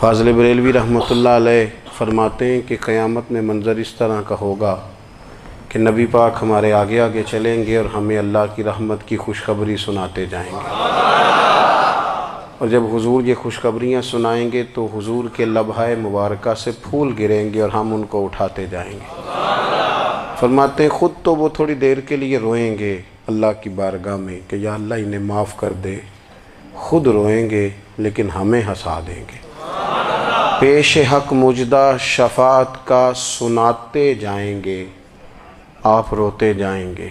فاضل بریلوی رحمۃ اللہ علیہ فرماتے ہیں کہ قیامت میں منظر اس طرح کا ہوگا کہ نبی پاک ہمارے آگے آگے چلیں گے اور ہمیں اللہ کی رحمت کی خوشخبری سناتے جائیں گے، اور جب حضور یہ خوشخبریاں سنائیں گے تو حضور کے لبھائے مبارکہ سے پھول گریں گے اور ہم ان کو اٹھاتے جائیں گے۔ فرماتے ہیں خود تو وہ تھوڑی دیر کے لیے روئیں گے اللہ کی بارگاہ میں کہ یا اللہ انہیں معاف کر دے، خود روئیں گے لیکن ہمیں ہنسا دیں گے۔ پیش حق مجدہ شفاعت کا سناتے جائیں گے، آپ روتے جائیں گے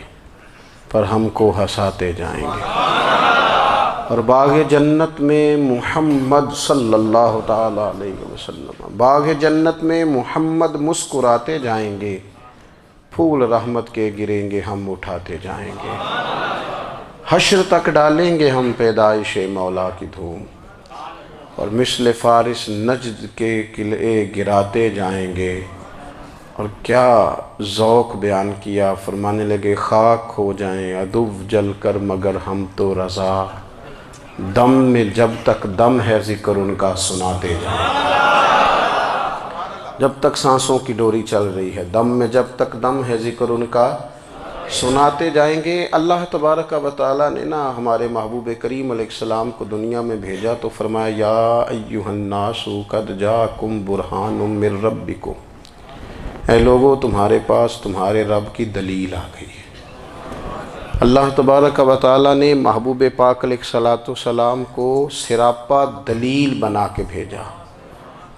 پر ہم کو ہنساتے جائیں گے۔ اور باغ جنت میں محمد صلی اللہ تعالیٰ علیہ وسلم، باغ جنت میں محمد مسکراتے جائیں گے، پھول رحمت کے گریں گے ہم اٹھاتے جائیں گے۔ حشر تک ڈالیں گے ہم پیدائش مولا کی دھوم، اور مثل فارس نجد کے قلعے گراتے جائیں گے۔ اور کیا ذوق بیان کیا، فرمانے لگے خاک ہو جائیں عدو جل کر مگر ہم تو رضا، دم میں جب تک دم ہے ذکر ان کا سناتے جائیں گے۔ جب تک سانسوں کی ڈوری چل رہی ہے، دم میں جب تک دم ہے ذکر ان کا سناتے جائیں گے۔ اللہ تبارک و تعالیٰ نے ہمارے محبوب کریم علیہ السلام کو دنیا میں بھیجا تو فرمایا یا ایھا الناس قد جاءکم برہان من ربکم، اے لوگو تمہارے پاس تمہارے رب کی دلیل آ گئی ہے۔ اللہ تبارک و تعالیٰ نے محبوب پاک علیہ السلام کو سراپا دلیل بنا کے بھیجا۔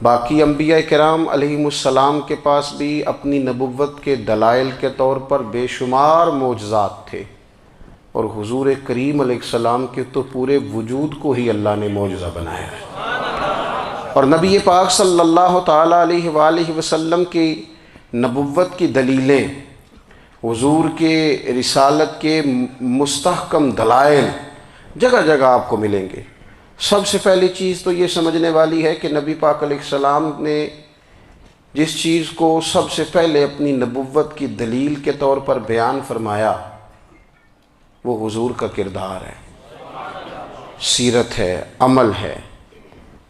باقی انبیاء کرام علیہم السلام کے پاس بھی اپنی نبوت کے دلائل کے طور پر بے شمار معجزات تھے، اور حضور کریم علیہ السلام کے تو پورے وجود کو ہی اللہ نے معجزہ بنایا ہے۔ اور نبی پاک صلی اللہ تعالیٰ علیہ وآلہ وسلم کی نبوت کی دلیلیں، حضور کے رسالت کے مستحکم دلائل جگہ جگہ آپ کو ملیں گے۔ سب سے پہلی چیز تو یہ سمجھنے والی ہے کہ نبی پاک علیہ السلام نے جس چیز کو سب سے پہلے اپنی نبوت کی دلیل کے طور پر بیان فرمایا وہ حضور کا کردار ہے، سیرت ہے، عمل ہے،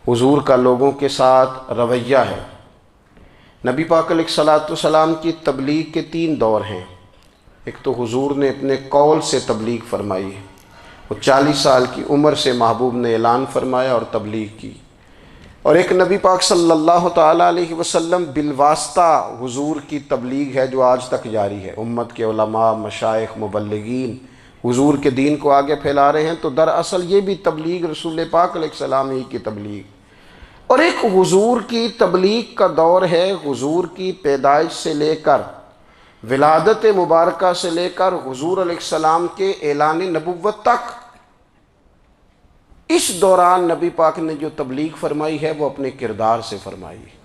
حضور کا لوگوں کے ساتھ رویہ ہے۔ نبی پاک علیہ السلام کی تبلیغ کے 3 دور ہیں۔ ایک تو حضور نے اپنے قول سے تبلیغ فرمائی ہے، وہ 40 سال کی عمر سے محبوب نے اعلان فرمایا اور تبلیغ کی۔ اور ایک نبی پاک صلی اللہ تعالیٰ علیہ وسلم بالواسطہ حضور کی تبلیغ ہے جو آج تک جاری ہے۔ امت کے علماء، مشائخ، مبلغین حضور کے دین کو آگے پھیلا رہے ہیں، تو دراصل یہ بھی تبلیغ رسول پاک علیہ السلام ہی کی تبلیغ۔ اور ایک حضور کی تبلیغ کا دور ہے، حضور کی پیدائش سے لے کر ولادت مبارکہ سے لے کر حضور علیہ السلام کے اعلان نبوت تک۔ اس دوران نبی پاک نے جو تبلیغ فرمائی ہے وہ اپنے کردار سے فرمائی ہے۔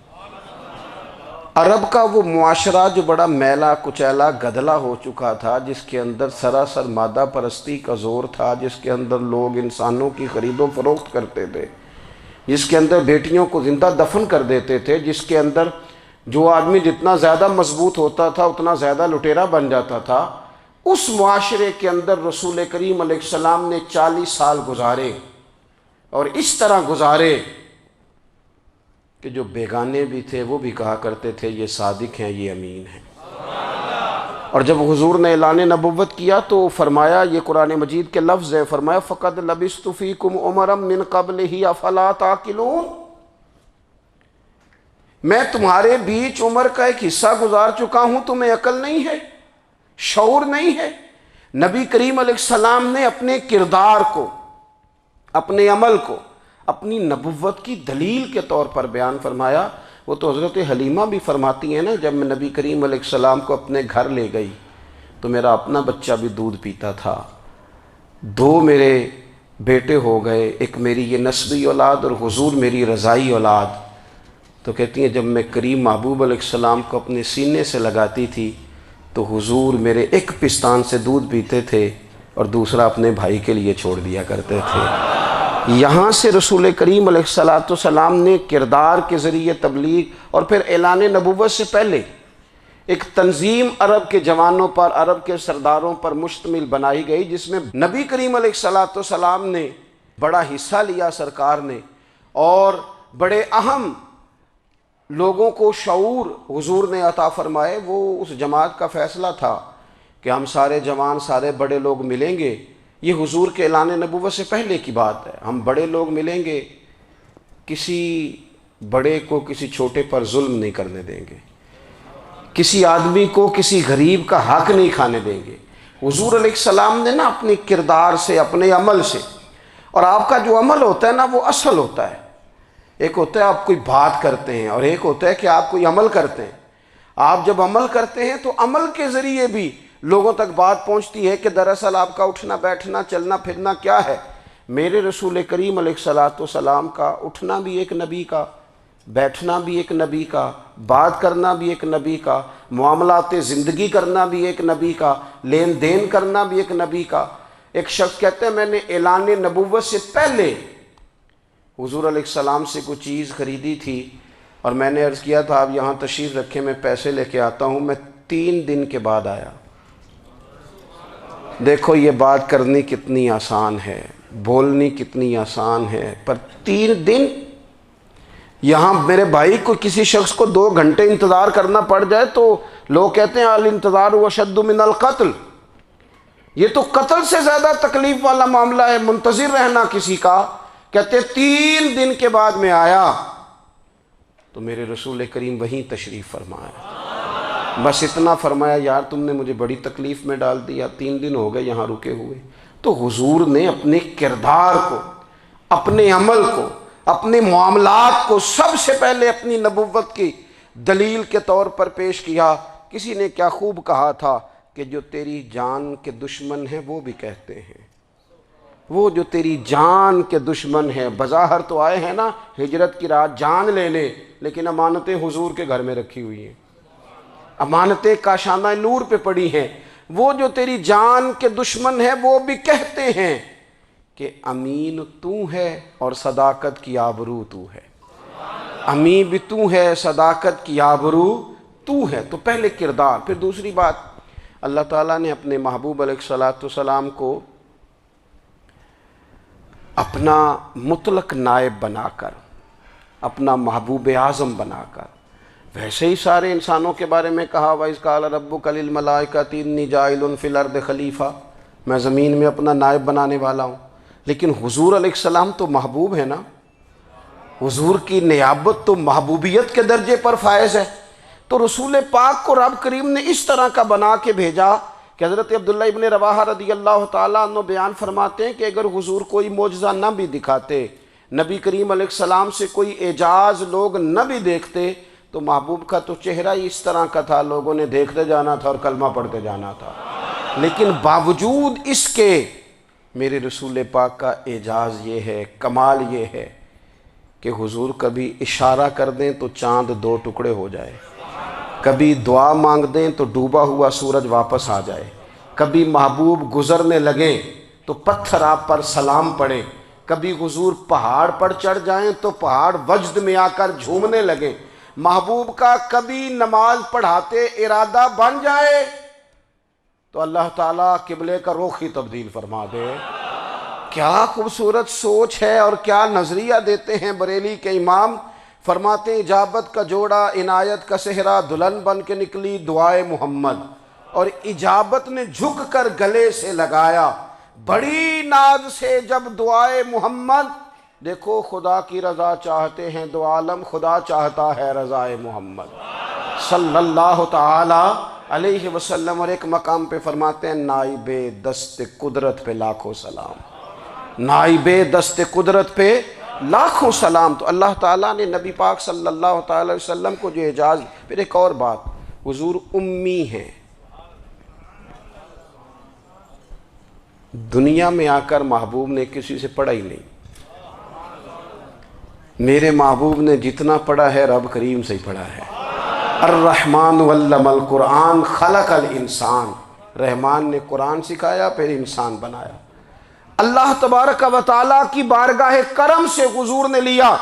عرب کا وہ معاشرہ جو بڑا میلا کچیلا گدلا ہو چکا تھا، جس کے اندر سراسر مادہ پرستی کا زور تھا، جس کے اندر لوگ انسانوں کی خرید و فروخت کرتے تھے، جس کے اندر بیٹیوں کو زندہ دفن کر دیتے تھے، جس کے اندر جو آدمی جتنا زیادہ مضبوط ہوتا تھا اتنا زیادہ لٹیرا بن جاتا تھا، اس معاشرے کے اندر رسول کریم علیہ السلام نے 40 سال گزارے، اور اس طرح گزارے کہ جو بیگانے بھی تھے وہ بھی کہا کرتے تھے یہ صادق ہیں، یہ امین ہیں۔ اور جب حضور نے اعلان نبوت کیا تو فرمایا، یہ قرآن مجید کے لفظ ہے، فرمایا فَقَدْ لَبِثْتُ فِيكُمْ عُمَرًا مِّن قَبْلِهِ أَفَلَا تَعْقِلُونَ، میں تمہارے بیچ عمر کا ایک حصہ گزار چکا ہوں، تمہیں عقل نہیں ہے، شعور نہیں ہے۔ نبی کریم علیہ السلام نے اپنے کردار کو، اپنے عمل کو اپنی نبوت کی دلیل کے طور پر بیان فرمایا۔ وہ تو حضرت حلیمہ بھی فرماتی ہیں نا، جب میں نبی کریم علیہ السلام کو اپنے گھر لے گئی تو میرا اپنا بچہ بھی دودھ پیتا تھا، 2 میرے بیٹے ہو گئے، ایک میری یہ نسبی اولاد اور حضور میری رضائی اولاد۔ تو کہتی ہیں جب میں کریم محبوب علیہ السلام کو اپنے سینے سے لگاتی تھی تو حضور میرے ایک پستان سے دودھ پیتے تھے اور دوسرا اپنے بھائی کے لیے چھوڑ دیا کرتے تھے۔ یہاں سے رسول کریم علیہ السلام نے کردار کے ذریعے تبلیغ، اور پھر اعلان نبوت سے پہلے ایک تنظیم عرب کے جوانوں پر، عرب کے سرداروں پر مشتمل بنائی گئی، جس میں نبی کریم علیہ السلام نے بڑا حصہ لیا سرکار نے، اور بڑے اہم لوگوں کو شعور حضور نے عطا فرمائے، وہ اس جماعت کا فیصلہ تھا کہ ہم سارے جوان، سارے بڑے لوگ ملیں گے۔ یہ حضور کے اعلان نبوت سے پہلے کی بات ہے۔ ہم بڑے لوگ ملیں گے، کسی بڑے کو کسی چھوٹے پر ظلم نہیں کرنے دیں گے، کسی آدمی کو کسی غریب کا حق نہیں کھانے دیں گے۔ حضور علیہ السلام نے نا اپنی کردار سے، اپنے عمل سے، اور آپ کا جو عمل ہوتا ہے نا وہ اصل ہوتا ہے۔ ایک ہوتا ہے آپ کوئی بات کرتے ہیں اور ایک ہوتا ہے کہ آپ کوئی عمل کرتے ہیں۔ آپ جب عمل کرتے ہیں تو عمل کے ذریعے بھی لوگوں تک بات پہنچتی ہے کہ دراصل آپ کا اٹھنا بیٹھنا چلنا پھرنا کیا ہے۔ میرے رسول کریم علیہ الصلاۃ والسلام کا اٹھنا بھی ایک نبی کا، بیٹھنا بھی ایک نبی کا، بات کرنا بھی ایک نبی کا، معاملات زندگی کرنا بھی ایک نبی کا، لین دین کرنا بھی ایک نبی کا۔ ایک شخص کہتے ہیں میں نے اعلان نبوت سے پہلے حضور علیہ السلام سے کوئی چیز خریدی تھی اور میں نے عرض کیا تھا آپ یہاں تشریف رکھیں، میں پیسے لے کے آتا ہوں۔ میں 3 دن کے بعد آیا۔ دیکھو یہ بات کرنی کتنی آسان ہے، بولنی کتنی آسان ہے، پر 3 دن یہاں میرے بھائی کو کسی شخص کو 2 گھنٹے انتظار کرنا پڑ جائے تو لوگ کہتے ہیں الانتظار اشد من القتل، یہ تو قتل سے زیادہ تکلیف والا معاملہ ہے منتظر رہنا کسی کا۔ کہتے 3 دن کے بعد میں آیا تو میرے رسول کریم وہیں تشریف فرمایا، بس اتنا فرمایا یار تم نے مجھے بڑی تکلیف میں ڈال دیا، 3 دن ہو گئے یہاں رکے ہوئے۔ تو حضور نے اپنے کردار کو، اپنے عمل کو، اپنے معاملات کو سب سے پہلے اپنی نبوت کی دلیل کے طور پر پیش کیا۔ کسی نے کیا خوب کہا تھا کہ جو تیری جان کے دشمن ہیں وہ بھی کہتے ہیں، وہ جو تیری جان کے دشمن ہیں، بظاہر تو آئے ہیں نا ہجرت کی رات جان لے لے، لیکن امانتیں حضور کے گھر میں رکھی ہوئی ہیں، امانتیں کاشانہ نور پہ پڑی ہیں۔ وہ جو تیری جان کے دشمن ہیں وہ بھی کہتے ہیں کہ امین تو ہے اور صداقت کی آبرو تو ہے، امین بھی تو ہے، صداقت کی آبرو تو ہے۔ تو پہلے کردار، پھر دوسری بات، اللہ تعالیٰ نے اپنے محبوب علیہ الصلاۃ والسلام کو اپنا مطلق نائب بنا کر، اپنا محبوب اعظم بنا کر، ویسے ہی سارے انسانوں کے بارے میں کہا وَإِذْ قَالَ رَبُّكَ لِلْمَلَائِكَةِ إِنِّي جَاعِلٌ فِي الْأَرْضِ خلیفہ، میں زمین میں اپنا نائب بنانے والا ہوں۔ لیکن حضور علیہ السلام تو محبوب ہے نا، حضور کی نیابت تو محبوبیت کے درجے پر فائز ہے۔ تو رسول پاک کو رب کریم نے اس طرح کا بنا کے بھیجا کہ حضرت عبداللہ ابن رواحہ رضی اللہ تعالیٰ عنہ بیان فرماتے ہیں کہ اگر حضور کوئی معجزہ نہ بھی دکھاتے، نبی کریم علیہ السلام سے کوئی اعجاز لوگ نہ بھی دیکھتے، تو محبوب کا تو چہرہ ہی اس طرح کا تھا، لوگوں نے دیکھتے جانا تھا اور کلمہ پڑھتے جانا تھا۔ لیکن باوجود اس کے میرے رسول پاک کا اعجاز یہ ہے، کمال یہ ہے کہ حضور کبھی اشارہ کر دیں تو چاند 2 ٹکڑے ہو جائے، کبھی دعا مانگ دیں تو ڈوبا ہوا سورج واپس آ جائے، کبھی محبوب گزرنے لگیں تو پتھر آپ پر سلام پڑے، کبھی حضور پہاڑ پر چڑھ جائیں تو پہاڑ وجد میں آ کر جھومنے لگیں، محبوب کا کبھی نماز پڑھاتے ارادہ بن جائے تو اللہ تعالیٰ قبلے کا رخ ہی تبدیل فرما دے۔ کیا خوبصورت سوچ ہے اور کیا نظریہ دیتے ہیں بریلی کے امام۔ فرماتے ہیں اجابت کا جوڑا عنایت کا صحرا، دلہن بن کے نکلی دعائے محمد، اور اجابت نے جھک کر گلے سے لگایا بڑی ناز سے جب دعائے محمد۔ دیکھو خدا کی رضا چاہتے ہیں دو عالم، خدا چاہتا ہے رضائے محمد صلی اللہ تعالی علیہ وسلم۔ اور ایک مقام پہ فرماتے ہیں نائب دست قدرت پہ لاکھوں سلام، نائب دست قدرت پہ لاکھوں سلام۔ تو اللہ تعالیٰ نے نبی پاک صلی اللہ تعالی علیہ وسلم کو جو اعجاز۔ پھر ایک اور بات، حضور امی ہیں، دنیا میں آ کر محبوب نے کسی سے پڑھا ہی نہیں۔ میرے محبوب نے جتنا پڑھا ہے رب کریم سے ہی پڑھا ہے۔ الرحمن علم القرآن خلق الانسان، رحمان نے قرآن سکھایا پھر انسان بنایا۔ اللہ تبارک و تعالیٰ کی بارگاہ کرم سے حضور نے لیا۔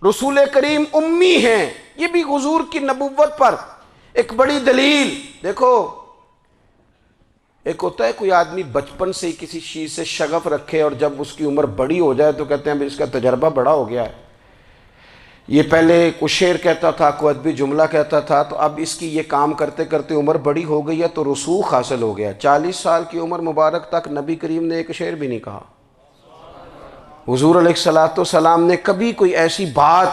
رسول کریم امی ہیں، یہ بھی حضور کی نبوت پر ایک بڑی دلیل۔ دیکھو ایک ہوتا ہے کوئی آدمی بچپن سے کسی چیز سے شغف رکھے اور جب اس کی عمر بڑی ہو جائے تو کہتے ہیں اس کا تجربہ بڑا ہو گیا ہے، یہ پہلے کچھ شعر کہتا تھا، کوئی ادبی جملہ کہتا تھا، تو اب اس کی یہ کام کرتے کرتے عمر بڑی ہو گئی ہے تو رسوخ حاصل ہو گیا۔ 40 سال کی عمر مبارک تک نبی کریم نے ایک شعر بھی نہیں کہا۔ حضور علیہ السلام نے کبھی کوئی ایسی بات،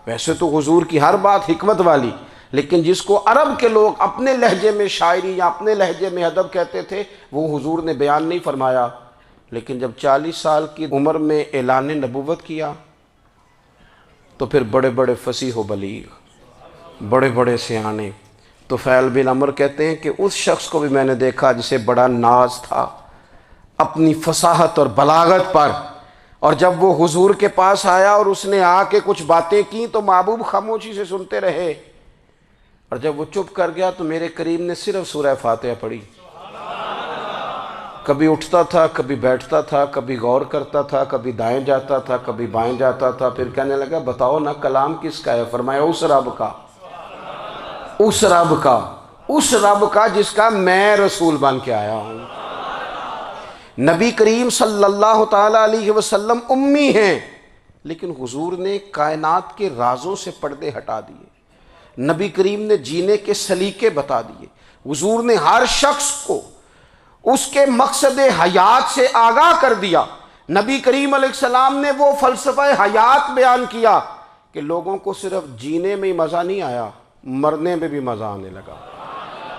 ویسے تو حضور کی ہر بات حکمت والی، لیکن جس کو عرب کے لوگ اپنے لہجے میں شاعری یا اپنے لہجے میں ادب کہتے تھے، وہ حضور نے بیان نہیں فرمایا۔ لیکن جب 40 سال کی عمر میں اعلان نبوت کیا تو پھر بڑے بڑے فصیح و بلیغ، بڑے بڑے سیانے طفیل بن عمرو کہتے ہیں کہ اس شخص کو بھی میں نے دیکھا جسے بڑا ناز تھا اپنی فصاحت اور بلاغت پر، اور جب وہ حضور کے پاس آیا اور اس نے آ کے کچھ باتیں کی تو محبوب خاموشی سے سنتے رہے، اور جب وہ چپ کر گیا تو میرے کریم نے صرف سورہ فاتحہ پڑھی۔ کبھی اٹھتا تھا، کبھی بیٹھتا تھا، کبھی غور کرتا تھا، کبھی دائیں جاتا تھا، کبھی بائیں جاتا تھا، پھر کہنے لگا بتاؤ نا کلام کس کا ہے؟ فرمایا اس رب کا، اس رب کا، اس رب کا جس کا میں رسول بن کے آیا ہوں۔ نبی کریم صلی اللہ تعالیٰ علیہ وسلم امی ہیں، لیکن حضور نے کائنات کے رازوں سے پردے ہٹا دیے، نبی کریم نے جینے کے سلیقے بتا دیے، حضور نے ہر شخص کو اس کے مقصد حیات سے آگاہ کر دیا۔ نبی کریم علیہ السلام نے وہ فلسفہ حیات بیان کیا کہ لوگوں کو صرف جینے میں ہی مزہ نہیں آیا، مرنے میں بھی مزہ آنے لگا۔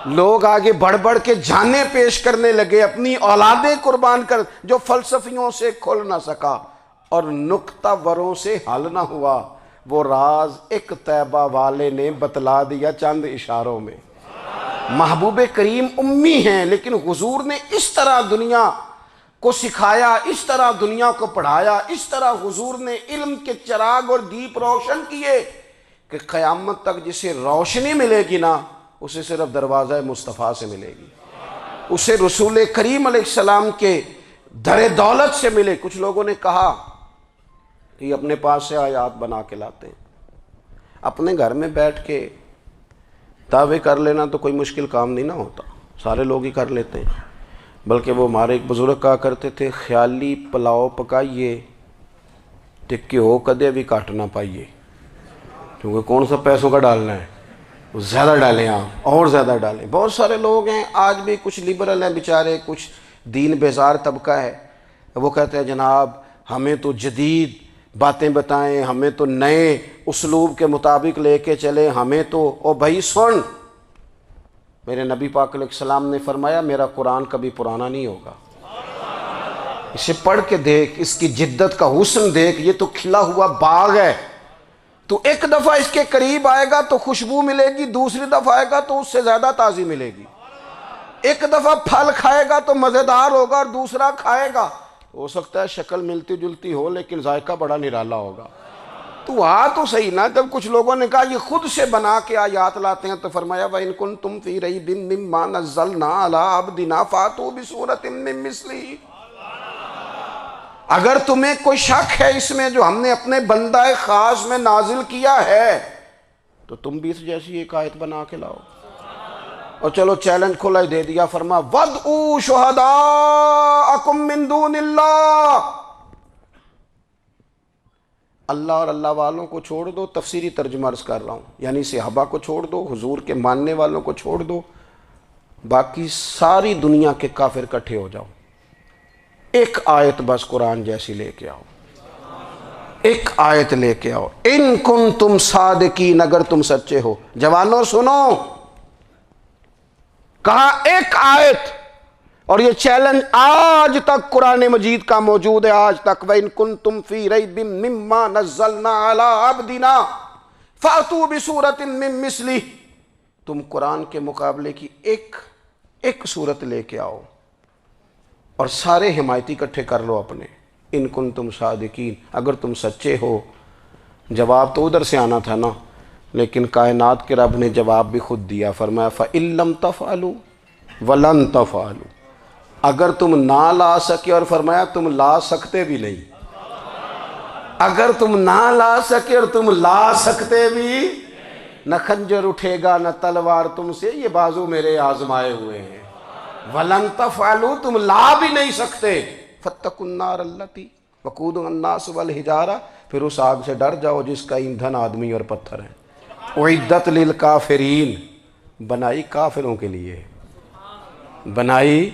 لوگ آگے بڑھ بڑھ کے جانیں پیش کرنے لگے، اپنی اولادیں قربان کر، جو فلسفیوں سے کھل نہ سکا اور نکتہ وروں سے حل نہ ہوا، وہ راز ایک طیبہ والے نے بتلا دیا چند اشاروں میں۔ محبوب کریم امی ہیں، لیکن حضور نے اس طرح دنیا کو سکھایا، اس طرح دنیا کو پڑھایا، اس طرح حضور نے علم کے چراغ اور دیپ روشن کیے کہ قیامت تک جسے روشنی ملے گی نا، اسے صرف دروازہ مصطفیٰ سے ملے گی، اسے رسول کریم علیہ السلام کے در دولت سے ملے۔ کچھ لوگوں نے کہا کہ یہ اپنے پاس سے آیات بنا کے لاتے ہیں، اپنے گھر میں بیٹھ کے دعوے کر لینا تو کوئی مشکل کام نہیں نہ ہوتا، سارے لوگ ہی کر لیتے ہیں۔ بلکہ وہ ہمارے ایک بزرگ کہا کرتے تھے، خیالی پلاؤ پکائیے ٹکی ہو کدے بھی کاٹ نہ پائیے، کیونکہ کون سا پیسوں کا ڈالنا ہے، زیادہ ڈالیں آپ اور زیادہ ڈالیں۔ بہت سارے لوگ ہیں آج بھی، کچھ لبرل ہیں بیچارے، کچھ دین بیزار طبقہ ہے، وہ کہتے ہیں جناب ہمیں تو جدید باتیں بتائیں، ہمیں تو نئے اسلوب کے مطابق لے کے چلیں، ہمیں تو او بھائی سن، میرے نبی پاک علیہ السلام نے فرمایا میرا قرآن کبھی پرانا نہیں ہوگا، اسے پڑھ کے دیکھ، اس کی جدت کا حسن دیکھ، یہ تو کھلا ہوا باغ ہے، تو ایک دفعہ اس کے قریب آئے گا تو خوشبو ملے گی، دوسری دفعہ آئے گا تو اس سے زیادہ تازی ملے گی، ایک دفعہ پھل کھائے گا تو مزیدار ہوگا اور دوسرا کھائے گا ہو سکتا ہے شکل ملتی جلتی ہو لیکن ذائقہ بڑا نرالا ہوگا۔ تو تو صحیح نا، جب کچھ لوگوں نے کہا یہ خود سے بنا کے آیات لاتے ہیں تو فرمایا وَإِن كُنتُمْ فِي رَيْبٍ مِّمَّا نَزَّلْنَا عَلَىٰ عَبْدِنَا فَأْتُوا بِسُورَةٍ مِّن مِّثْلِهِ، اگر تمہیں کوئی شک ہے اس میں جو ہم نے اپنے بندہ خاص میں نازل کیا ہے تو تم بھی اس جیسی ایک آیت بنا کے لاؤ۔ اور چلو چیلنج کھلا ہی دے دیا، فرما وَادْعُوا شُهَدَاءَكُم مِّن دُونِ اللَّهِ، اللہ اور اللہ والوں کو چھوڑ دو، تفسیری ترجمہ عرض کر رہا ہوں، یعنی صحابہ کو چھوڑ دو، حضور کے ماننے والوں کو چھوڑ دو، باقی ساری دنیا کے کافر اکٹھے ہو جاؤ، ایک آیت بس قرآن جیسی لے کے آؤ، ایک آیت لے کے آؤ، ان کنتم صادقین، اگر تم سچے ہو۔ جوانوں سنو، کہا ایک آیت، اور یہ چیلنج آج تک قرآن مجید کا موجود ہے، آج تک وَإِن كُنتُمْ فِي رَيْبٍ مِّمَّا نَزَّلْنَا عَلَىٰ عَبْدِنَا فَأْتُوا بِسُورَةٍ مِّن مِّثْلِهِ، تم قرآن کے مقابلے کی ایک صورت لے کے آؤ اور سارے حمایتی اکٹھے کر لو اپنے، ان کنتم صادقین، اگر تم سچے ہو۔ جواب تو ادھر سے آنا تھا نا، لیکن کائنات کے رب نے جواب بھی خود دیا، فرمایا فَإِن لَّمْ تَفْعَلُوا وَلَن تَفْعَلُوا، اگر تم نہ لا سکے، اور فرمایا تم لا سکتے بھی نہیں، اگر تم نہ لا سکے اور تم لا سکتے بھی، نہ خنجر اٹھے گا نہ تلوار تم سے، یہ بازو میرے آزمائے ہوئے ہیں، وَلَن تَفْعَلُوا، تم لا بھی نہیں سکتے، فَاتَّقُوا النَّارَ الَّتِي وَقُودُهَا النَّاسُ وَالْحِجَارَةُ، پھر اس آگ سے ڈر جاؤ جس کا ایندھن آدمی اور پتھر ہے۔ اعدت للکافرین، بنائی کافروں کے لیے، بنائی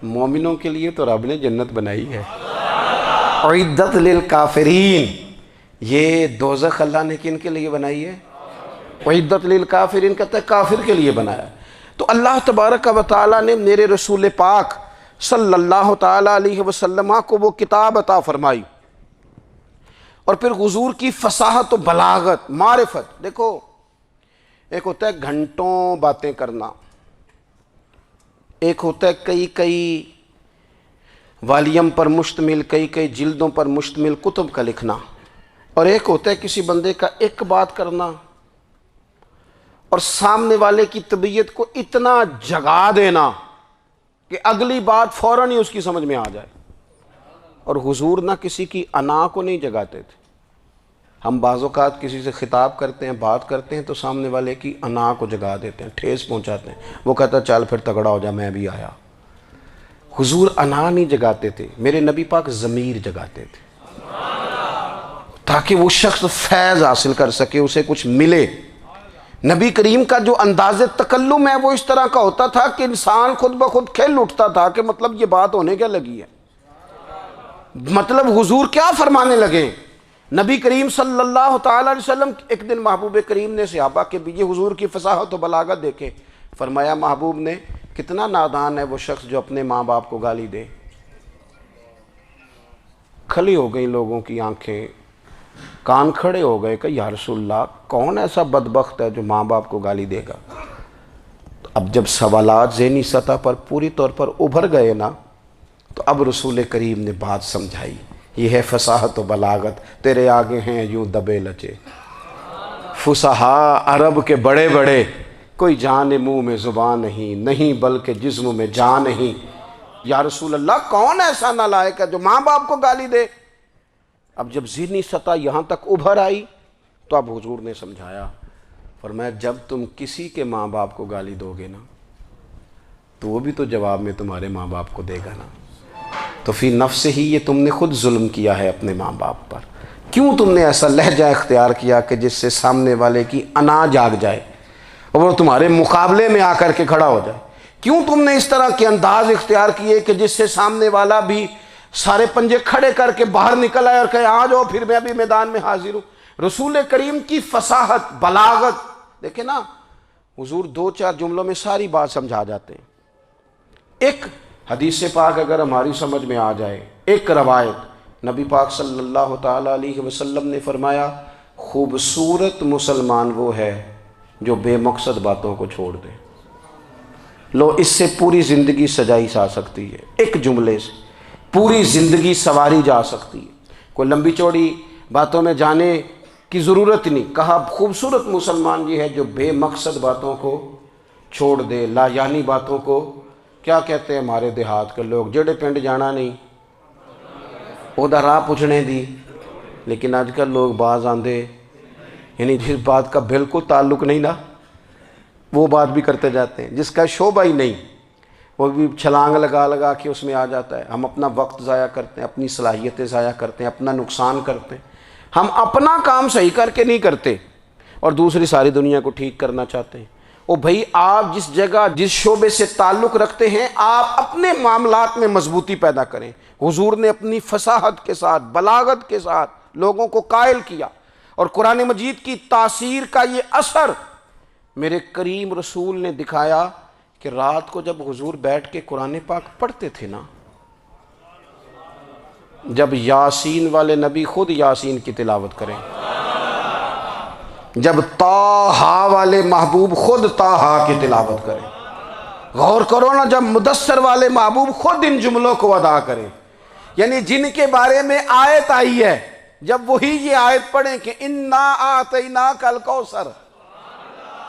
مومنوں کے لیے تو رب نے جنت بنائی ہے۔ اعدت للکافرین، یہ دوزخ اللہ نے کن کے لیے بنائی ہے؟ اعدت للکافرین کہتا ہے کافر کے لیے بنایا۔ تو اللہ تبارک و تعالیٰ نے میرے رسول پاک صلی اللہ تعالیٰ علیہ وسلم کو وہ کتاب عطا فرمائی، اور پھر حضور کی فصاحت و بلاغت، معرفت۔ دیکھو ایک ہوتا ہے گھنٹوں باتیں کرنا، ایک ہوتا ہے کئی والیم پر مشتمل، کئی جلدوں پر مشتمل کتب کا لکھنا، اور ایک ہوتا ہے کسی بندے کا ایک بات کرنا اور سامنے والے کی طبیعت کو اتنا جگا دینا کہ اگلی بات فوراً ہی اس کی سمجھ میں آ جائے۔ اور حضور نہ کسی کی انا کو نہیں جگاتے تھے۔ ہم بعض اوقات کسی سے خطاب کرتے ہیں، بات کرتے ہیں تو سامنے والے کی انا کو جگا دیتے ہیں، ٹھیس پہنچاتے ہیں، وہ کہتا ہے چل پھر تگڑا ہو جا میں بھی آیا۔ حضور انا نہیں جگاتے تھے، میرے نبی پاک ضمیر جگاتے تھے تاکہ وہ شخص فیض حاصل کر سکے، اسے کچھ ملے۔ نبی کریم کا جو انداز تکلم ہے وہ اس طرح کا ہوتا تھا کہ انسان خود بخود کھل اٹھتا تھا کہ مطلب یہ بات ہونے کیا لگی ہے، مطلب حضور کیا فرمانے لگے۔ نبی کریم صلی اللہ تعالیٰ علیہ وسلم، ایک دن محبوب کریم نے صحابہ کے بیچ حضور کی فصاحت و بلاغت دیکھے، فرمایا محبوب نے کتنا نادان ہے وہ شخص جو اپنے ماں باپ کو گالی دے۔ کھلی ہو گئی لوگوں کی آنکھیں، کان کھڑے ہو گئے کہ یا رسول اللہ کون ایسا بدبخت ہے جو ماں باپ کو گالی دے گا۔ اب جب سوالات ذہنی سطح پر پوری طور پر ابھر گئے نا، تو اب رسول کریم نے بات سمجھائی۔ یہ ہے فصاحت و بلاغت، تیرے آگے ہیں یوں دبے لچے فصحاء عرب کے بڑے بڑے، کوئی جان منہ میں زبان نہیں بلکہ جسم میں جان نہیں۔ یا رسول اللہ کون ایسا نالائق ہے جو ماں باپ کو گالی دے؟ اب جب ذہنی سطح یہاں تک ابھر آئی تو اب حضور نے سمجھایا، فرمایا جب تم کسی کے ماں باپ کو گالی دو گے نا تو وہ بھی تو جواب میں تمہارے ماں باپ کو دے گا نا، تو فی نفس ہی یہ تم نے خود ظلم کیا ہے اپنے ماں باپ پر۔ کیوں تم نے ایسا لہجہ اختیار کیا کہ جس سے سامنے والے کی انا جاگ جائے اور وہ تمہارے مقابلے میں آ کر کے کھڑا ہو جائے؟ کیوں تم نے اس طرح کے انداز اختیار کیے کہ جس سے سامنے والا بھی سارے پنجے کھڑے کر کے باہر نکل آئے اور کہے آ جاؤ پھر میں بھی میدان میں حاضر ہوں؟ رسول کریم کی فصاحت، بلاغت دیکھیں نا، حضور 2-4 جملوں میں ساری بات سمجھا جاتے ہیں۔ ایک حدیث پاک اگر ہماری سمجھ میں آ جائے، ایک روایت نبی پاک صلی اللہ تعالیٰ علیہ وسلم نے فرمایا خوبصورت مسلمان وہ ہے جو بے مقصد باتوں کو چھوڑ دے۔ لو اس سے پوری زندگی سجائی جا سکتی ہے، ایک جملے سے پوری زندگی سواری جا سکتی ہے، کوئی لمبی چوڑی باتوں میں جانے کی ضرورت نہیں۔ کہا خوبصورت مسلمان یہ ہے جو بے مقصد باتوں کو چھوڑ دے، لا یعنی باتوں کو، کیا کہتے ہیں ہمارے دیہات کے لوگ، جڑے پنڈ جانا نہیں ادھر راہ پوچھنے دی۔ لیکن آج کل لوگ باز آندے، یعنی جس بات کا بالکل تعلق نہیں نا وہ بات بھی کرتے جاتے ہیں، جس کا شعبہ ہی نہیں وہ بھی چھلانگ لگا کے اس میں آ جاتا ہے۔ ہم اپنا وقت ضائع کرتے ہیں، اپنی صلاحیتیں ضائع کرتے ہیں، اپنا نقصان کرتے ہیں۔ ہم اپنا کام صحیح کر کے نہیں کرتے اور دوسری ساری دنیا کو ٹھیک کرنا چاہتے ہیں۔ او بھائی آپ جس جگہ جس شعبے سے تعلق رکھتے ہیں آپ اپنے معاملات میں مضبوطی پیدا کریں۔ حضور نے اپنی فصاحت کے ساتھ، بلاغت کے ساتھ لوگوں کو قائل کیا، اور قرآن مجید کی تاثیر کا یہ اثر میرے کریم رسول نے دکھایا کہ رات کو جب حضور بیٹھ کے قرآن پاک پڑھتے تھے نا، جب یاسین والے نبی خود یاسین کی تلاوت کریں، جب طٰہٰ والے محبوب خود طٰہٰ کی تلاوت کریں، غور کرو نا جب مدثر والے محبوب خود ان جملوں کو ادا کریں، یعنی جن کے بارے میں آیت آئی ہے جب وہی یہ آیت پڑھیں کہ اِنَّا أَعْطَيْنَاكَ الْكَوْثَرَ،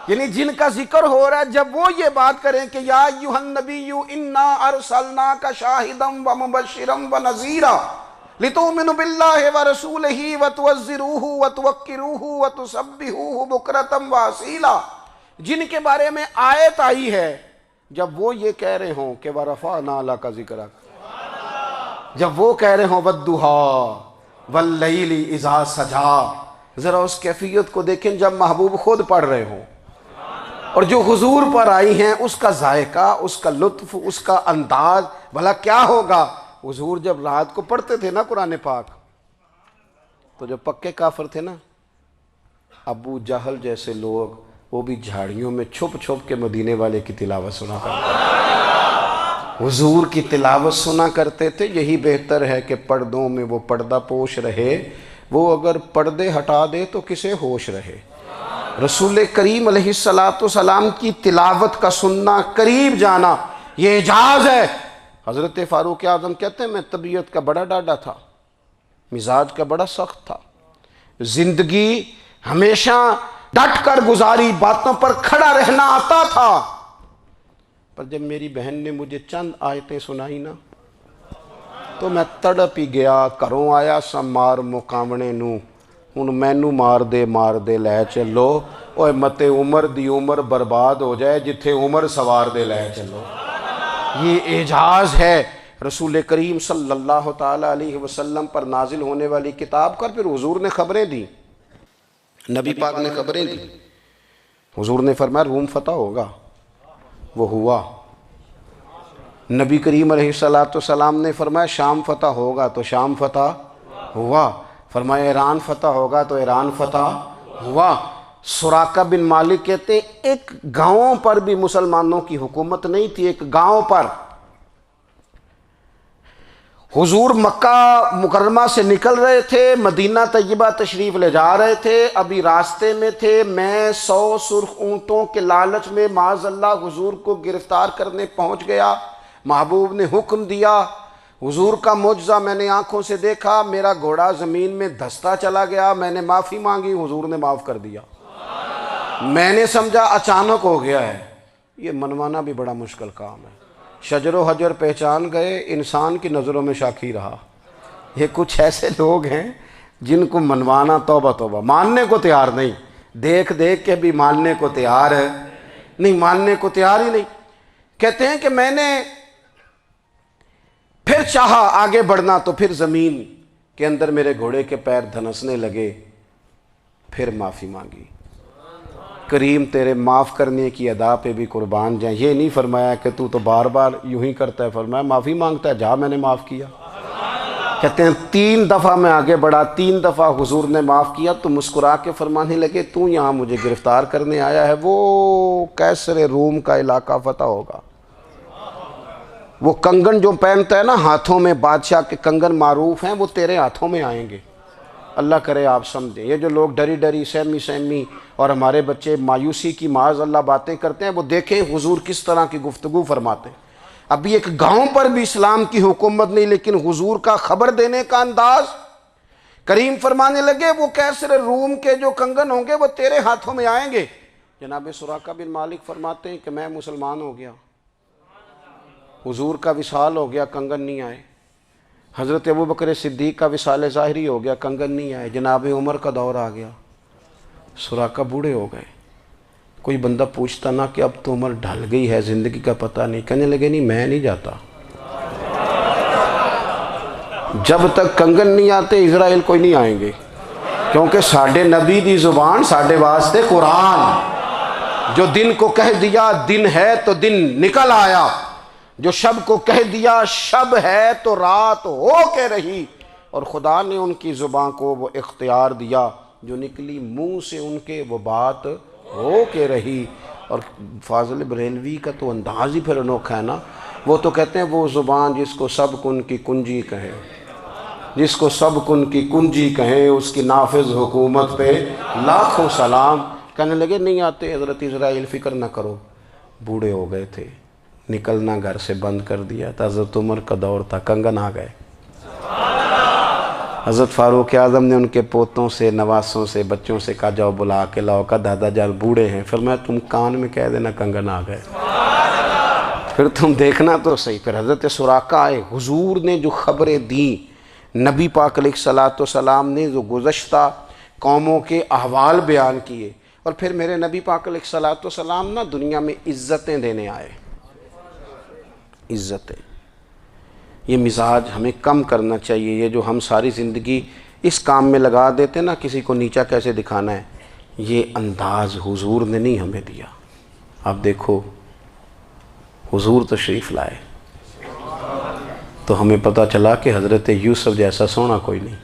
یعنی جن کا ذکر ہو رہا ہے جب وہ یہ بات کریں کہ یا ایھا النبی انا ارسلناک شاہدا ومبشرا ونذیرا لتؤمنوا باللہ ورسولہ وتعزروہ وتوقروہ وتسبحوہ بکرۃ واصیلا، جن کے بارے میں آیت آئی ہے جب وہ یہ کہہ رہے ہوں کہ ورفعنا لک ذکرک، جب وہ کہہ رہے ہوں والضحیٰ واللیل اذا سجا، ذرا اس کیفیت کو دیکھیں جب محبوب خود پڑھ رہے ہوں، اور جو حضور پر آئی ہیں اس کا ذائقہ، اس کا لطف، اس کا انداز بھلا کیا ہوگا۔ حضور جب رات کو پڑھتے تھے نا قرآن پاک، تو جو پکے کافر تھے نا، ابو جہل جیسے لوگ، وہ بھی جھاڑیوں میں چھپ چھپ کے مدینے والے کی تلاوت سنا کرتے تھے، حضور کی تلاوت سنا کرتے تھے۔ یہی بہتر ہے کہ پردوں میں وہ پردہ پوش رہے، وہ اگر پردے ہٹا دے تو کسے ہوش رہے۔ رسول کریم علیہ السلام کی تلاوت کا سننا، قریب جانا، یہ اعجاز ہے۔ حضرت فاروق اعظم کہتے ہیں میں طبیعت کا بڑا ڈاڈا تھا، مزاج کا بڑا سخت تھا، زندگی ہمیشہ ڈٹ کر گزاری، باتوں پر کھڑا رہنا آتا تھا، پر جب میری بہن نے مجھے چند آیتیں سنائی نا تو میں تڑپ ہی گیا۔ کروں آیا سا مار مقامنے نو، ہن مینو مار دے لے چلو، اوے متے عمر دی عمر برباد ہو جائے جتھے عمر سوار دے لے چلو۔ یہ اعجاز ہے رسول کریم صلی اللہ تعالیٰ علیہ وسلم پر نازل ہونے والی کتاب کا۔ پھر حضور نے خبریں دی، نبی پاک نے خبریں دی۔ حضور نے فرمایا روم فتح ہوگا، وہ ہوا۔ نبی کریم علیہ السلام نے فرمایا شام فتح ہوگا، تو شام فتح ہوا۔ فرمایا ایران فتح ہوگا، تو ایران فتح ہوا۔ سراقہ بن مالک کہتے ہیں ایک گاؤں پر بھی مسلمانوں کی حکومت نہیں تھی، ایک گاؤں پر۔ حضور مکہ مکرمہ سے نکل رہے تھے، مدینہ طیبہ تشریف لے جا رہے تھے، ابھی راستے میں تھے، میں 100 سرخ اونٹوں کے لالچ میں معاذ اللہ حضور کو گرفتار کرنے پہنچ گیا۔ محبوب نے حکم دیا، حضور کا معجزہ میں نے آنکھوں سے دیکھا، میرا گھوڑا زمین میں دھستا چلا گیا، میں نے معافی مانگی، حضور نے معاف کر دیا۔ میں نے سمجھا اچانک ہو گیا ہے۔ یہ منوانا بھی بڑا مشکل کام ہے۔ شجر و حجر پہچان گئے، انسان کی نظروں میں شاکی رہا۔ یہ کچھ ایسے لوگ ہیں جن کو منوانا توبہ توبہ، ماننے کو تیار نہیں، دیکھ دیکھ کے بھی ماننے کو تیار ہے نہیں، ماننے کو تیار ہی نہیں۔ کہتے ہیں کہ میں نے پھر چاہا آگے بڑھنا، تو پھر زمین کے اندر میرے گھوڑے کے پیر دھنسنے لگے، پھر معافی مانگی۔ کریم تیرے معاف کرنے کی ادا پہ بھی قربان جائیں۔ یہ نہیں فرمایا کہ تو بار بار یوں ہی کرتا ہے، فرمایا معافی مانگتا ہے، جا میں نے معاف کیا۔ کہتے ہیں 3 دفعہ میں آگے بڑھا، 3 دفعہ حضور نے معاف کیا، تو مسکرا کے فرمانے لگے تو یہاں مجھے گرفتار کرنے آیا ہے، وہ کیسر روم کا علاقہ فتح ہوگا۔ وہ کنگن جو پہنتا ہے نا ہاتھوں میں، بادشاہ کے کنگن معروف ہیں، وہ تیرے ہاتھوں میں آئیں گے۔ اللہ کرے آپ سمجھیں۔ یہ جو لوگ ڈری ڈری سہمی اور ہمارے بچے مایوسی کی معاذ اللہ باتیں کرتے ہیں، وہ دیکھیں حضور کس طرح کی گفتگو فرماتے ہیں۔ ابھی ایک گاؤں پر بھی اسلام کی حکومت نہیں، لیکن حضور کا خبر دینے کا انداز۔ کریم فرمانے لگے وہ کیسر روم کے جو کنگن ہوں گے وہ تیرے ہاتھوں میں آئیں گے۔ جناب سراقہ بن مالک فرماتے ہیں کہ میں مسلمان ہو گیا، حضور کا وصال ہو گیا، کنگن نہیں آئے۔ حضرت ابوبکر صدیق کا وصال ظاہری ہو گیا، کنگن نہیں آئے۔ جناب عمر کا دور آ گیا، سراقہ بوڑھے ہو گئے۔ کوئی بندہ پوچھتا نا کہ اب تو عمر ڈھل گئی ہے، زندگی کا پتہ نہیں، کہنے لگے نہیں میں نہیں جاتا، جب تک کنگن نہیں آتے اسرائیل کوئی نہیں آئیں گے، کیونکہ ساڈے نبی دی زبان ساڈے واسطے قرآن۔ جو دن کو کہہ دیا دن ہے تو دن نکل آیا، جو شب کو کہہ دیا شب ہے تو رات ہو کے رہی، اور خدا نے ان کی زبان کو وہ اختیار دیا، جو نکلی منہ سے ان کے وہ بات ہو کے رہی۔ اور فاضل بریلوی کا تو انداز ہی پھر انوکھا ہے نا، وہ تو کہتے ہیں وہ زبان جس کو سب کن کی کنجی کہے، جس کو سب کن کی کنجی کہیں، اس کی نافذ حکومت پہ لاکھوں سلام۔ کہنے لگے نہیں آتے حضرت اسرائیل، فکر نہ کرو، بوڑھے ہو گئے تھے، نکلنا گھر سے بند کر دیا تھا، حضرت عمر کا دور تھا، کنگن آ گئے۔ حضرت فاروق اعظم نے ان کے پوتوں سے، نواسوں سے، بچوں سے کہا جاؤ بلا کے لاؤ، کہا دادا جان بوڑھے ہیں، فرمایا تم کان میں کہہ دینا کنگن آ گئے، پھر تم دیکھنا تو صحیح۔ پھر حضرت سراقہ آئے، حضور نے جو خبریں دیں، نبی پاک علیہ السلام نے جو گزشتہ قوموں کے احوال بیان کیے، اور پھر میرے نبی پاک علیہ السلام نا دنیا میں عزتیں دینے آئے، عزتیں۔ یہ مزاج ہمیں کم کرنا چاہیے، یہ جو ہم ساری زندگی اس کام میں لگا دیتے نا، کسی کو نیچا کیسے دکھانا ہے، یہ انداز حضور نے نہیں ہمیں دیا۔ اب دیکھو حضور تشریف لائے تو ہمیں پتہ چلا کہ حضرت یوسف جیسا سونا کوئی نہیں،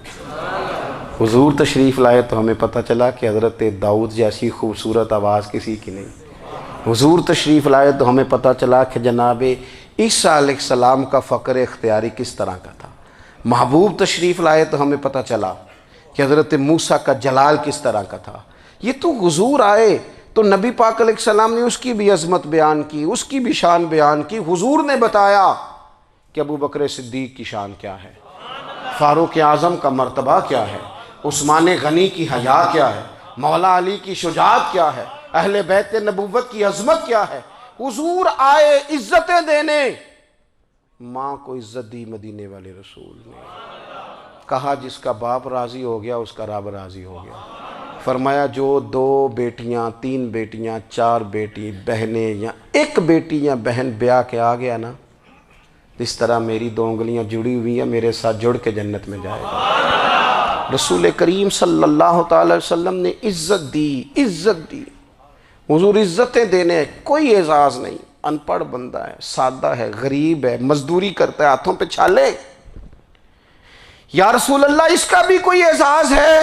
حضور تشریف لائے تو ہمیں پتہ چلا کہ حضرت داؤد جیسی خوبصورت آواز کسی کی نہیں، حضور تشریف لائے تو ہمیں پتہ چلا کہ جناب عیسیٰ علیہ السلام کا فقر اختیاری کس طرح کا تھا، محبوب تشریف لائے تو ہمیں پتہ چلا کہ حضرت موسیٰ کا جلال کس طرح کا تھا۔ یہ تو حضور آئے تو نبی پاک علیہ السلام نے اس کی بھی عظمت بیان کی، اس کی بھی شان بیان کی، حضور نے بتایا کہ ابو بکر صدیق کی شان کیا ہے، فاروق اعظم کا مرتبہ کیا ہے، عثمان غنی کی حیا کیا ہے، مولا علی کی شجاعت کیا ہے، اہل بیت نبوت کی عظمت کیا ہے۔ حضور آئے عزتیں دینے، ماں کو عزت دی مدینے والے رسول نے، کہا جس کا باپ راضی ہو گیا اس کا رب راضی ہو گیا، فرمایا جو 2 بیٹیاں 3 بیٹیاں 4 بیٹی بہنیں یا 1 بیٹی یا بہن بیاہ کے آ گیا نا، اس طرح میری 2 انگلیاں جڑی ہوئی ہیں، میرے ساتھ جڑ کے جنت میں جائے گا۔ رسول کریم صلی اللہ تعالی وسلم نے عزت دی، حضور عزتیں دینے، کوئی اعزاز نہیں، ان پڑھ بندہ ہے، سادہ ہے، غریب ہے، مزدوری کرتا ہے، ہاتھوں پہ چھالے، یا رسول اللہ اس کا بھی کوئی اعزاز ہے؟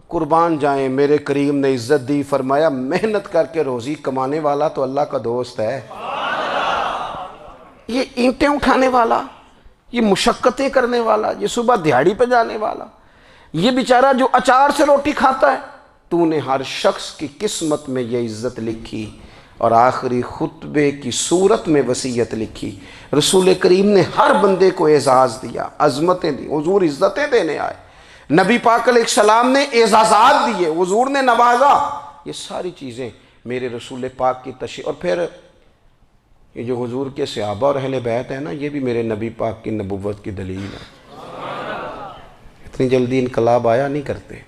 قربان جائیں، میرے کریم نے عزت دی، فرمایا محنت کر کے روزی کمانے والا تو اللہ کا دوست ہے، یہ اینٹیں اٹھانے والا، یہ مشقتیں کرنے والا، یہ صبح دیہڑی پہ جانے والا، یہ بیچارہ جو اچار سے روٹی کھاتا ہے، تو نے ہر شخص کی قسمت میں یہ عزت لکھی اور آخری خطبے کی صورت میں وصیت لکھی۔ رسول کریم نے ہر بندے کو اعزاز دیا، عظمتیں دی، حضور عزتیں دینے آئے، نبی پاک علیہ السلام نے اعزازات دیے، حضور نے نوازا، یہ ساری چیزیں میرے رسول پاک کی تشریف۔ اور پھر یہ جو حضور کے صحابہ اور اہل بیت ہیں نا، یہ بھی میرے نبی پاک کی نبوت کی دلیل ہے۔ اتنی جلدی انقلاب آیا نہیں کرتے،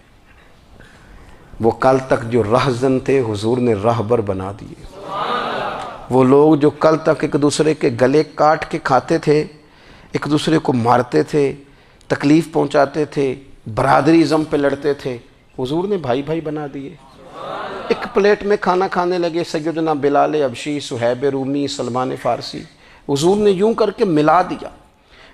وہ کل تک جو رہزن تھے حضور نے راہبر بنا دیے، وہ لوگ جو کل تک ایک دوسرے کے گلے کاٹ کے کھاتے تھے، ایک دوسرے کو مارتے تھے، تکلیف پہنچاتے تھے، برادری ازم پہ لڑتے تھے، حضور نے بھائی بھائی بنا دیے، ایک پلیٹ میں کھانا کھانے لگے، سیدنا بلال حبشی، صہیب رومی، سلمان فارسی، حضور نے یوں کر کے ملا دیا۔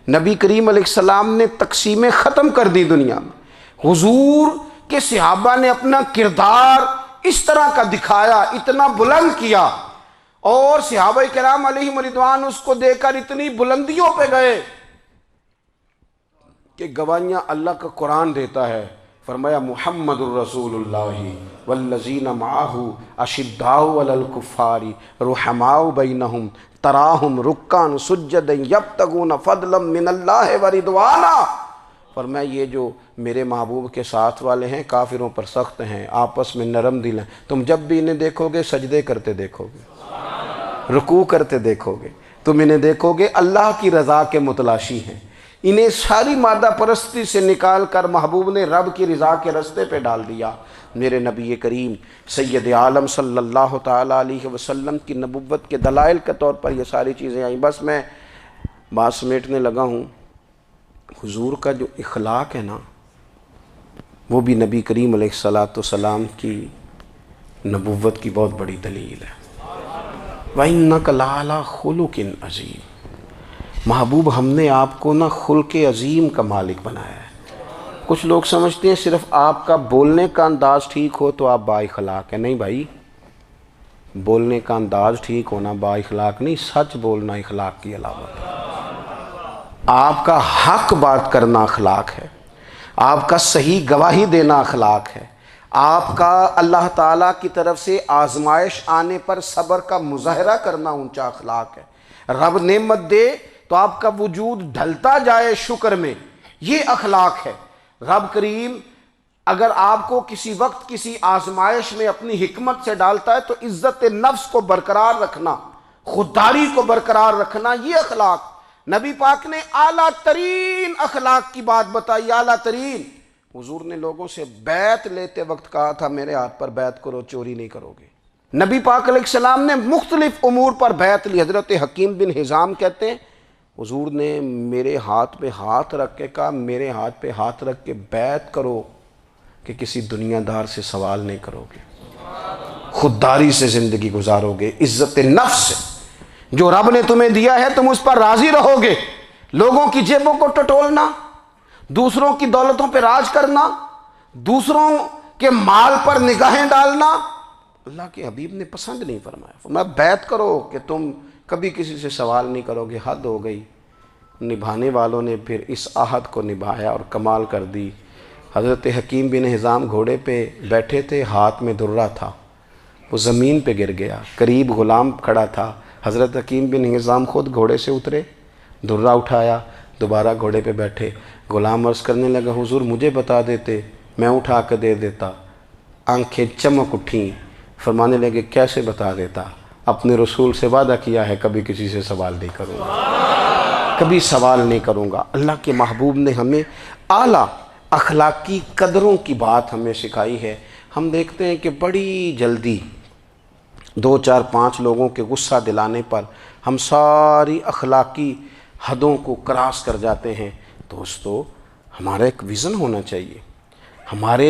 نبی کریم علیہ السلام نے تقسیمیں ختم کر دی دنیا میں، حضور کے صحابہ نے اپنا کردار اس طرح کا دکھایا، اتنا بلند کیا، اور صحابہ کرام علیہم رضوان اس کو دے کر اتنی بلندیوں پہ گئے کہ گواہیاں اللہ کا قرآن دیتا ہے۔ فرمایا محمد الرسول اللہ والذین معہ اشداء علی الکفار رحماء بینہم تراہم رکعا سجدا یبتغون فضلا من اللہ ورضوانا۔ فرمایا یہ جو میرے محبوب کے ساتھ والے ہیں کافروں پر سخت ہیں، آپس میں نرم دل ہیں، تم جب بھی انہیں دیکھو گے سجدے کرتے دیکھو گے، رکوع کرتے دیکھو گے، تم انہیں دیکھو گے اللہ کی رضا کے متلاشی ہیں۔ انہیں ساری مادہ پرستی سے نکال کر محبوب نے رب کی رضا کے رستے پہ ڈال دیا۔ میرے نبی کریم سید عالم صلی اللہ تعالیٰ علیہ وسلم کی نبوت کے دلائل کے طور پر یہ ساری چیزیں آئیں۔ بس میں بات سمیٹنے لگا ہوں، حضور کا جو اخلاق ہے نا، وہ بھی نبی کریم علیہ السلام کی نبوت کی بہت بڑی دلیل ہے۔ وَإِنَّكَ لَعَلَىٰ خُلُقٍ عَظِيمٍ۔ محبوب ہم نے آپ کو نا خلق عظیم کا مالک بنایا ہے۔ کچھ لوگ سمجھتے ہیں صرف آپ کا بولنے کا انداز ٹھیک ہو تو آپ با اخلاق ہیں، نہیں بھائی، بولنے کا انداز ٹھیک ہونا با اخلاق نہیں، سچ بولنا اخلاق کی علامت ہے۔ آپ کا حق بات کرنا اخلاق ہے، آپ کا صحیح گواہی دینا اخلاق ہے، آپ کا اللہ تعالیٰ کی طرف سے آزمائش آنے پر صبر کا مظاہرہ کرنا اونچا اخلاق ہے۔ رب نعمت دے تو آپ کا وجود ڈھلتا جائے شکر میں، یہ اخلاق ہے۔ رب کریم اگر آپ کو کسی وقت کسی آزمائش میں اپنی حکمت سے ڈالتا ہے تو عزت نفس کو برقرار رکھنا، خودداری کو برقرار رکھنا، یہ اخلاق۔ نبی پاک نے اعلیٰ ترین اخلاق کی بات بتائی، اعلیٰ ترین۔ حضور نے لوگوں سے بیعت لیتے وقت کہا تھا میرے ہاتھ پر بیعت کرو، چوری نہیں کرو گے۔ نبی پاک علیہ السلام نے مختلف امور پر بیعت لی۔ حضرت حکیم بن حزام کہتے ہیں حضور نے میرے ہاتھ پہ ہاتھ رکھ کے کہا میرے ہاتھ پہ ہاتھ رکھ کے بیعت کرو کہ کسی دنیا دار سے سوال نہیں کرو گے، خودداری سے زندگی گزارو گے، عزت نفس سے، جو رب نے تمہیں دیا ہے تم اس پر راضی رہو گے، لوگوں کی جیبوں کو ٹٹولنا، دوسروں کی دولتوں پہ راج کرنا، دوسروں کے مال پر نگاہیں ڈالنا اللہ کے حبیب نے پسند نہیں فرمایا۔ فرمایا بیعت کرو کہ تم کبھی کسی سے سوال نہیں کرو گے۔ حد ہو گئی، نبھانے والوں نے پھر اس عہد کو نبھایا اور کمال کر دی۔ حضرت حکیم بن حزام گھوڑے پہ بیٹھے تھے، ہاتھ میں درہ تھا، وہ زمین پہ گر گیا، قریب غلام کھڑا تھا، حضرت حکیم بن حزام خود گھوڑے سے اترے، درہ اٹھایا، دوبارہ گھوڑے پہ بیٹھے۔ غلام عرض کرنے لگا حضور مجھے بتا دیتے میں اٹھا کے دے دیتا۔ آنکھیں چمک اٹھیں، فرمانے لگے کیسے بتا دیتا؟ اپنے رسول سے وعدہ کیا ہے کبھی کسی سے سوال نہیں کروں گا، کبھی سوال نہیں کروں گا۔ اللہ کے محبوب نے ہمیں اعلیٰ اخلاقی قدروں کی بات ہمیں سکھائی ہے۔ ہم دیکھتے ہیں کہ بڑی جلدی 2 4 5 لوگوں کے غصہ دلانے پر ہم ساری اخلاقی حدوں کو کراس کر جاتے ہیں۔ دوستو ہمارا ایک ویژن ہونا چاہیے، ہمارے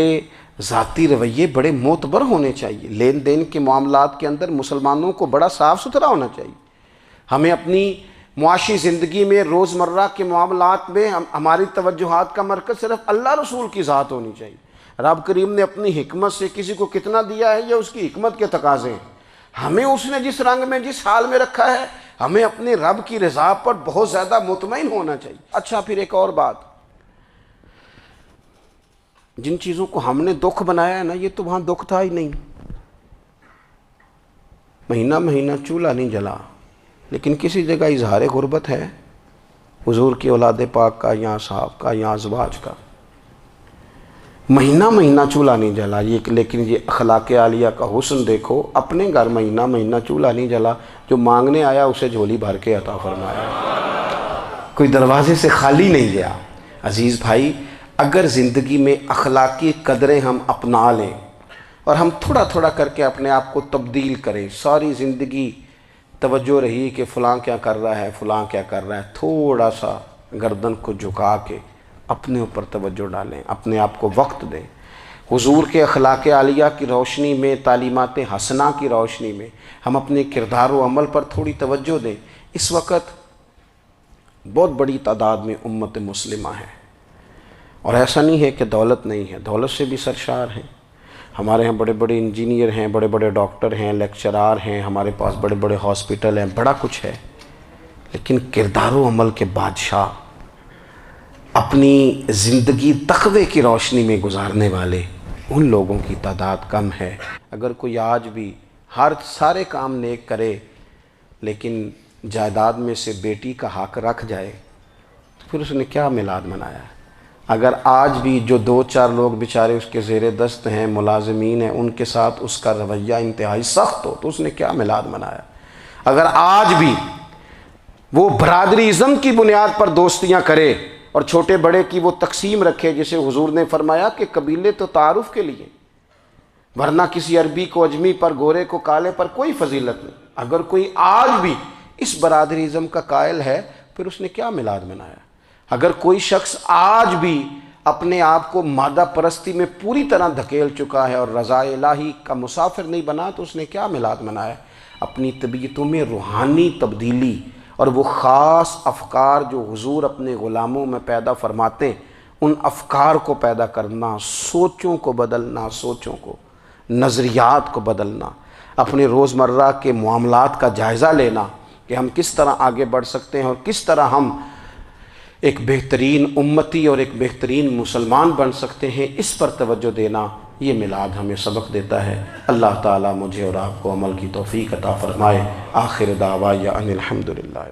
ذاتی رویے بڑے معتبر ہونے چاہیے، لین دین کے معاملات کے اندر مسلمانوں کو بڑا صاف ستھرا ہونا چاہیے۔ ہمیں اپنی معاشی زندگی میں روزمرہ کے معاملات میں ہماری توجہات کا مرکز صرف اللہ رسول کی ذات ہونی چاہیے۔ رب کریم نے اپنی حکمت سے کسی کو کتنا دیا ہے یہ اس کی حکمت کے تقاضے ہیں، ہمیں اس نے جس رنگ میں جس حال میں رکھا ہے ہمیں اپنے رب کی رضا پر بہت زیادہ مطمئن ہونا چاہیے۔ اچھا پھر ایک اور بات، جن چیزوں کو ہم نے دکھ بنایا ہے نا یہ تو وہاں دکھ تھا ہی نہیں، مہینہ مہینہ چولہا نہیں جلا، لیکن کسی جگہ اظہار غربت ہے حضور کی اولاد پاک کا یا صحاب کا یا ازواج کا، مہینہ مہینہ چولہا نہیں جلا۔ لیکن یہ اخلاق عالیہ کا حسن دیکھو، اپنے گھر مہینہ مہینہ چولہا نہیں جلا، جو مانگنے آیا اسے جھولی بھر کے عطا فرمایا، کوئی دروازے سے خالی نہیں گیا۔ عزیز بھائی اگر زندگی میں اخلاقی قدریں ہم اپنا لیں اور ہم تھوڑا تھوڑا کر کے اپنے آپ کو تبدیل کریں، ساری زندگی توجہ رہی کہ فلاں کیا کر رہا ہے فلاں کیا کر رہا ہے، تھوڑا سا گردن کو جھکا کے اپنے اوپر توجہ ڈالیں، اپنے آپ کو وقت دیں، حضور کے اخلاق عالیہ کی روشنی میں، تعلیمات حسنہ کی روشنی میں ہم اپنے کردار و عمل پر تھوڑی توجہ دیں۔ اس وقت بہت بڑی تعداد میں امت مسلمہ ہے، اور ایسا نہیں ہے کہ دولت نہیں ہے، دولت سے بھی سرشار ہیں، ہمارے ہاں بڑے بڑے انجینئر ہیں، بڑے بڑے ڈاکٹر ہیں، لیکچرار ہیں، ہمارے پاس بڑے بڑے ہاسپٹل ہیں، بڑا کچھ ہے، لیکن کردار و عمل کے بادشاہ، اپنی زندگی تقوی کی روشنی میں گزارنے والے ان لوگوں کی تعداد کم ہے۔ اگر کوئی آج بھی سارے کام نیک کرے لیکن جائیداد میں سے بیٹی کا حق رکھ جائے تو پھر اس نے کیا میلاد منایا ہے؟ اگر آج بھی جو 2 4 لوگ بیچارے اس کے زیر دست ہیں، ملازمین ہیں، ان کے ساتھ اس کا رویہ انتہائی سخت ہو تو اس نے کیا میلاد منایا؟ اگر آج بھی وہ برادری ازم کی بنیاد پر دوستیاں کرے اور چھوٹے بڑے کی وہ تقسیم رکھے، جسے حضور نے فرمایا کہ قبیلے تو تعارف کے لیے، ورنہ کسی عربی کو اجمی پر، گورے کو کالے پر کوئی فضیلت نہیں۔ اگر کوئی آج بھی اس برادری ازم کا قائل ہے پھر اس نے کیا میلاد منایا؟ اگر کوئی شخص آج بھی اپنے آپ کو مادہ پرستی میں پوری طرح دھکیل چکا ہے اور رضا الہی کا مسافر نہیں بنا تو اس نے کیا میلاد منایا؟ اپنی طبیعتوں میں روحانی تبدیلی اور وہ خاص افکار جو حضور اپنے غلاموں میں پیدا فرماتے ہیں، ان افکار کو پیدا کرنا، سوچوں کو بدلنا، سوچوں کو، نظریات کو بدلنا، اپنے روزمرہ کے معاملات کا جائزہ لینا کہ ہم کس طرح آگے بڑھ سکتے ہیں اور کس طرح ہم ایک بہترین امتی اور ایک بہترین مسلمان بن سکتے ہیں، اس پر توجہ دینا، یہ میلاد ہمیں سبق دیتا ہے۔ اللہ تعالیٰ مجھے اور آپ کو عمل کی توفیق عطا فرمائے۔ آخر دعوایا ان الحمدللہ۔